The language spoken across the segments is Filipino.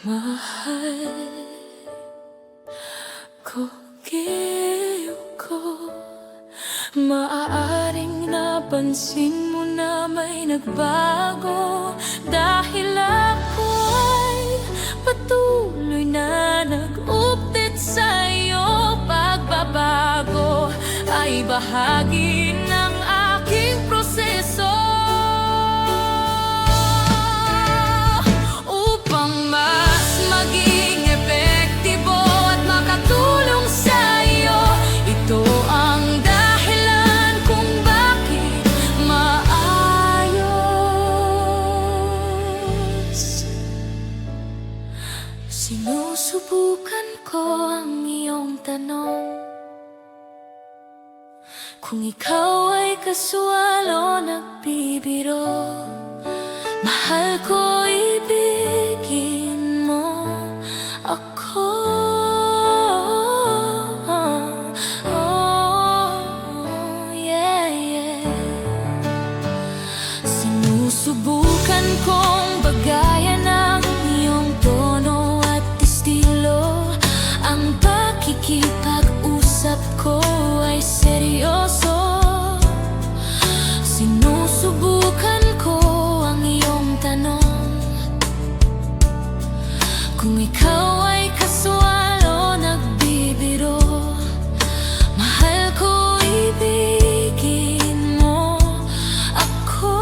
Mahal ko, giyo ko. Maaaring napansin mo na may nagbago, dahil ako ay patuloy na nag-update sa'yo. Pagbabago ay bahagi ng aking proseso, upang mas maging epektibo at makatulong sa'yo. Ito ang dahilan kung bakit maayos. Sinusubukan ko ang iyong tanong, kung ikaw ay kasual o nagbibiro. Mahal ko, ibigin mo ako. Yeah, yeah. Sinusubukan kong bagayan ang iyong tono at estilo. Ang pakikipag-usap ko ay seryoso. Sinusubukan ko ang iyong tanong, kung ikaw ay kasual o nagbibiro. Mahal ko, ibigin mo ako.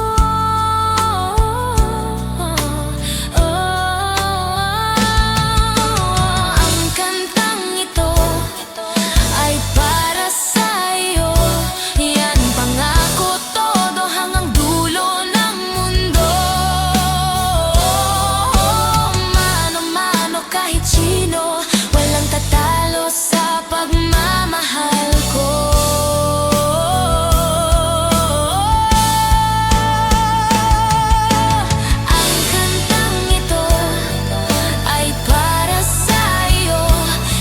Ang kantang ito ay para sa'yo. Yan pangako, todo hanggang dulo ng mundo. Mano-mano kahit sino, walang tatalo sa pagmamahal ko. Ang kantang ito ay para sa'yo.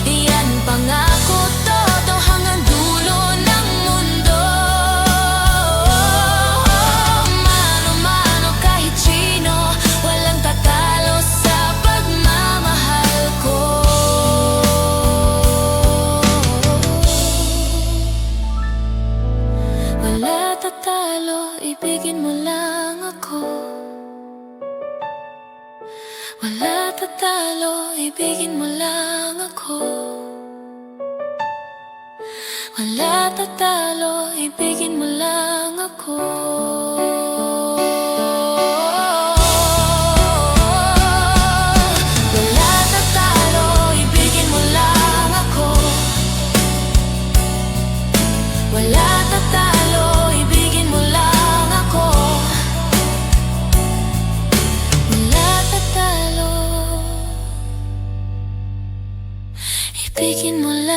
Yan pangako, todo hanggang dulo ng mundo. Mano-mano kahit sino, walang tatalo sa pagmamahal ko. Wala tatalo, ibigin mo lang ako. Wala tatalo, ibigin mo lang ako. Wala tatalo, ibigin mo lang ako. Wala tatalo, ibigin mo lang ako. Wala tatalo, ibigin mo lang ako. Wala tatalo, ibigin mo lang.